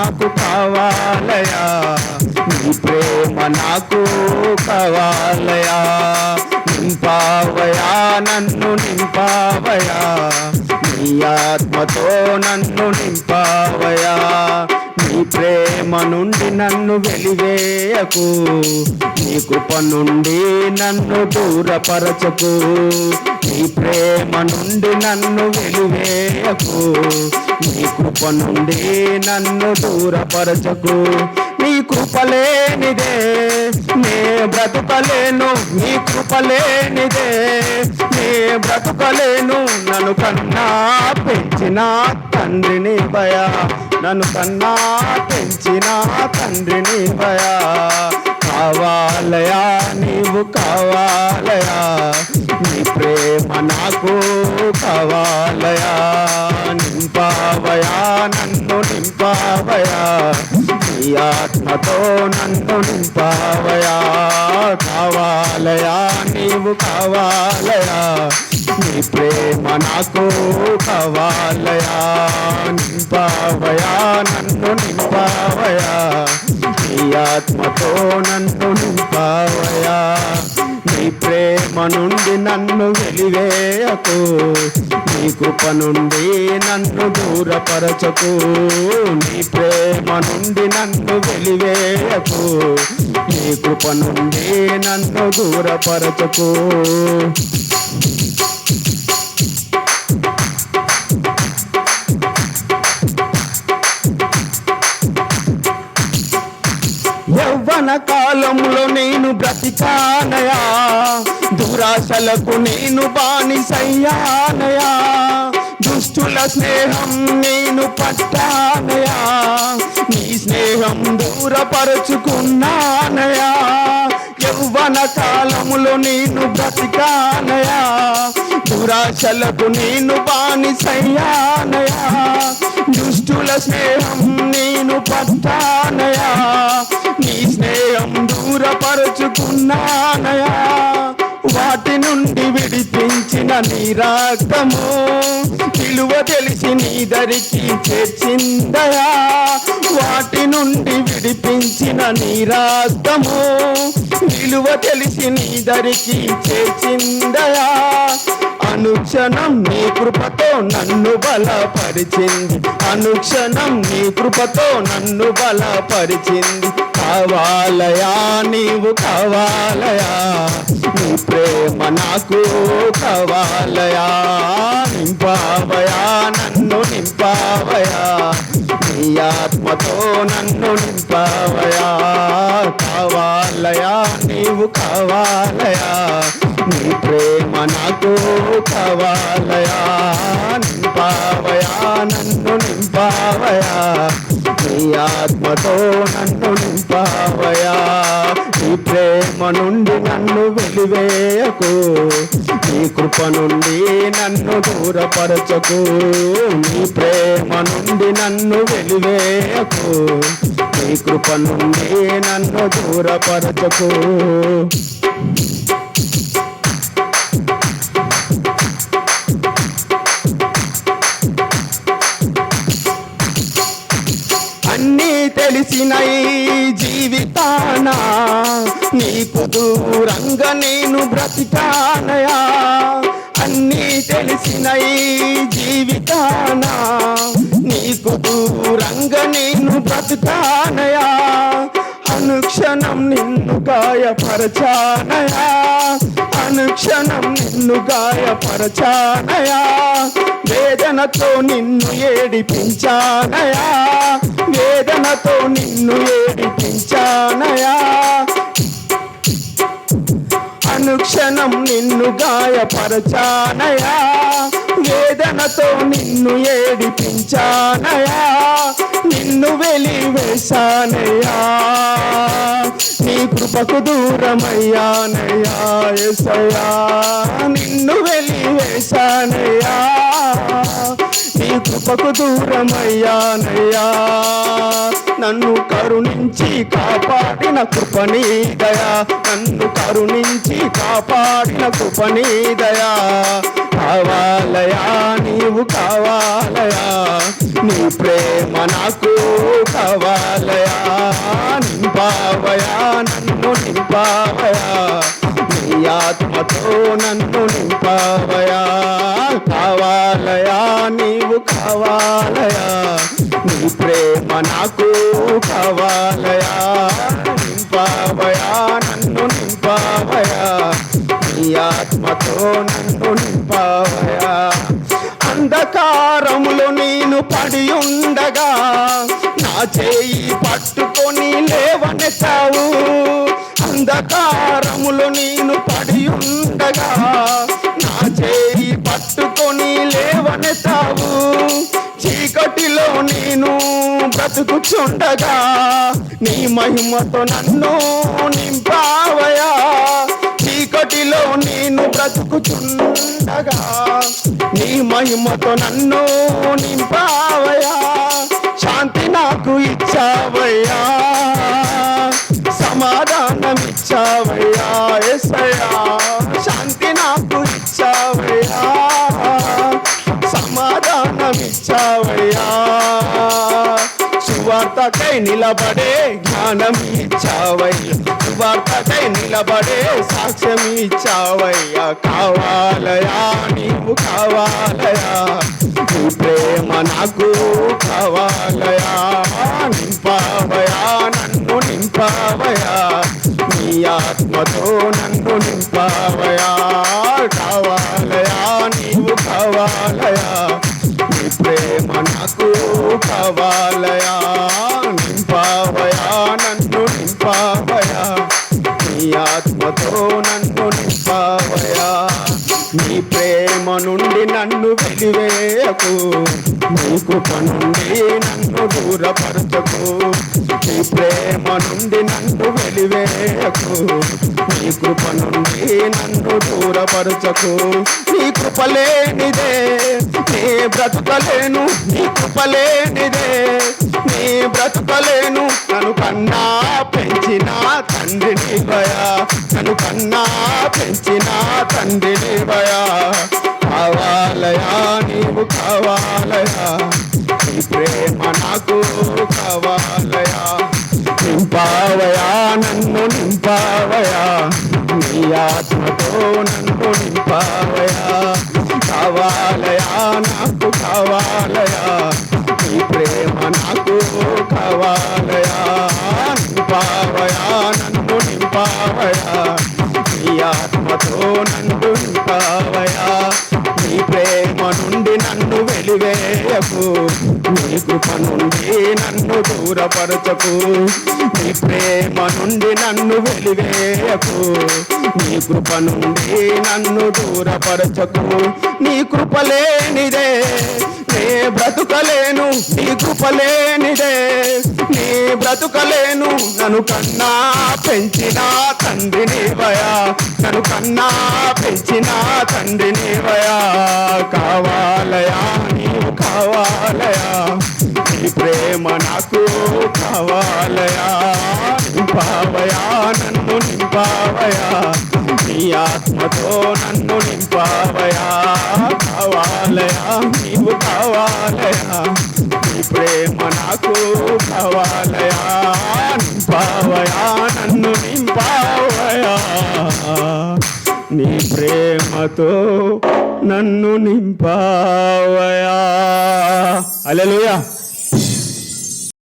నాకు కావాలయా, నీ ప్రేమ నాకు కావాలయా. నింపావయా నన్ను నింపావయా, నీ ఆత్మతో నన్ను నింపావయా. నీ ప్రేమ నుండి నన్ను వెలివేయకు, నీ కృప నుండి నన్ను దూరపరచకు. నీ ప్రేమ నుండి నన్ను వెలివేయకు, నీ కృప నుండి నన్ను దూరపరచకు. నీ కృప లేనిదే నే బ్రతుకలేను, నీ కృప లేనిదే నే బ్రతుకలేను. నన్ను కన్నా పెంచిన తండ్రిని భయా, నన్ను కన్నా పెంచిన తండ్రిని భయా. కావాలయా నీవు కావాలయా, నీ ప్రేమ నాకు కావాలయా. నింపావయా నన్ను నింపావయా, నీ ఆత్మతో నన్ను నింపావయా. కావాలయా నీవు కావాలయా, నీ ప్రేమ నాకు కావాలయా. నింపావయా నన్ను నింపావయా, నీ ఆత్మతో నన్ను నింపావయా. నీ ప్రేమ నుండి నన్ను వెలివేయకు, నీ కృప నుండి నన్ను దూరపరచకు. నీ ప్రేమ నుండి నన్ను వెలివేయకు, నీ కృప నుండి నన్ను దూరపరచకు. యవ్వన కాలంలో నేను బ్రతికానయా, దురాశలకు నేను బానిసయ్యానయా. దుష్టుల స్నేహం నేను పట్టానయా, నీ స్నేహం దూరపరుచుకున్నానయా. యవ్వన కాలములో నేను బ్రతికానయా, దురాశలకు నేను బానిసయ్యానయా. దుష్టుల స్నేహం నేను పట్టానయా, నీ స్నేహం దూరపరుచుకున్నానయా. వాటి నుండి విడిపించిన నీ రక్తము విలువ తెలిసి నీ దరికి చేర్చిందయా. వాటి నుండి విడిపించిన నీ రక్తము విలువ తెలిసి నీ దరికి చేర్చిందయా. అనుక్షణం నీ కృపతో నన్ను బలపరిచింది, అనుక్షణం నీ కృపతో నన్ను బలపరిచింది. కావాలయా నీవు కావాలయా, నీ ప్రేమ నాకు కావాలయా. నింపావయా నన్ను నింపావయా, నీ ఆత్మతో నన్ను నింపావయా. కావాలయా నీవు కావాలయా, నీ ప్రేమ నాకు కావాలయా. నింపావయా నన్ను నింపావయా, నీ ఆత్మతో నన్ను నింపావయా. నీ ప్రేమ నుండి నన్ను వెలివేయకు, నీ కృప నుండి నన్ను దూరపరచకు. నీ ప్రేమ నుండి నన్ను వెలివేయకు, నీ కృప నుండి నన్ను దూరపరచకు. అన్నీ తెలిసిన ఈ జీవితాన నీకు దూరంగా నేను బ్రతికానయా. అన్నీ తెలిసిన ఈ జీవితాన నీకు దూరంగా నేను బ్రతికానయా. అనుక్షణం నిన్ను గాయపరచానయా, అనుక్షణం నిన్ను గాయపరచానయా. వేదనతో నిన్ను ఏడిపించానయా, వేదనతో నిన్ను ఏడిపించానయా. అనుక్షణం నిన్ను గాయపరచానయా, వేదనతో నిన్ను ఏడిపించానయా. నిన్ను వెలివేశానయ్యా, నీ కృపకు దూరమయ్యానయ్యా. యేసయ్యా నిన్ను వెలివేశానయ్యా, నీ కృపకు దూరమయ్యానయ్యా. నన్ను కరుణించి కాపాడిన కృపనీ దయా, నన్ను కరుణించి కాపాడిన కృపనీ దయా. కావాలయా నీవు కావాలయా, నీ ప్రేమ నాకు కావాలయా, నింపావయా నన్ను నింపావయా, నీ ఆత్మతో నన్ను నింపావయా, కావాలయా నీవు కావాలయా, నీ ప్రేమ నాకు కావాలయా, నింపావయా నన్ను నింపావయా, నీ ఆత్మతో నన్ను నింపావయా. అంధకారములో నేను పడి ఉండగా నా చేయి పట్టుకొని లేవనెత్తావు, అంధకారములో నేను పడి ఉండగా నా చేయి పట్టుకొని లేవనెత్తావు, చీకటిలో నేను బ్రతుకుచుండగా నీ మహిమతో నన్ను నింపావయా, చీకటిలో నేను బ్రతుకుచుండగా నీ మహిమతో నన్ను నింపావయా, శాంతి నాకు ఇచ్చావయ్యా, సమాధానం ఇచ్చావయ్యా యేసయ్యా, శాంతి నాకు ఇచ్చావయ్యా, సమాధానం ఇచ్చావయ్యా, సువార్తకై నిలబడే జ్ఞానం ఇచ్చావయ్యా, సువార్తకై నిలబడే సాక్ష్యం ఇచ్చావయ్యా, కావాలయా నీవు కావాలయా, నీ ప్రేమ నాకు కావాలయా, నింపావయా నన్ను నింపావయా, నీ ఆత్మతో నన్ను నింపావయా, కావాలయా నీవు కావాలయా, నీ ప్రేమ నాకు కావాలయా, నింపావయా నన్ను నింపావయా, నీ ఆత్మతో నన్ను నింపావయా, నీ ప్రేమ నుండి నన్ను వెలివేయకు, నీ కృప నుండి నన్ను దూరపరచకు, నీ ప్రేమ నుండి నన్ను వెలివేయకు, నీ కృప నుండి నన్ను దూరపరచకు, నీ కృప లేనిదే నీ బ్రతుకలేను, నీ కృప లేనిదే నీ బ్రతుకలేను, నన్ను కన్నా పెంచిన తండ్రి నీవయా, నన్ను కన్నా పెంచిన తండ్రి నీవయా, కావాలయా నీవు కావాలయా, నీ ప్రేమ నాకు కావాలయా, నింపావయా నన్ను నింపావయా, నీ ఆత్మతో నన్ను నింపావయా, కావాలయా నాకు కావాలయా, నీ ప్రేమ నాకు కావాలయా, నింపావయా నన్ను నింపావయా, నీ ఆత్మతో నన్ను నింపావయా, నీ ప్రేమ నుండి నన్ను వెలివేయకు, నీ కృప నుండి నన్ను దూరపరచకు, నీ ప్రేమ నుండి నన్ను వెలివేయకు, నీ కృప నుండి నన్ను దూరపరచకు, నీ కృప లేనిదే నీ బ్రతుకలేను, నీ కృప లేనిదే నీ బ్రతుకలేను, నన్ను కన్నా పెంచిన తండ్రి నీవయా, నన్ను కన్నా పెంచిన తండ్రి నీవయా, కావాలయా నీవు కావాలయా, నీ ప్రేమ నాకు కావాలయా, నింపావయా నన్ను నింపావయా, నీ ఆత్మతో నన్ను నింపావయా, కావాలయా నీవు కావాలయా, నీ ప్రేమ నాకు కావాలయా, నింపావయా నన్ను నింపావయా, నీ ప్రేమతో నన్ను నింపావయా. హల్లెలూయా.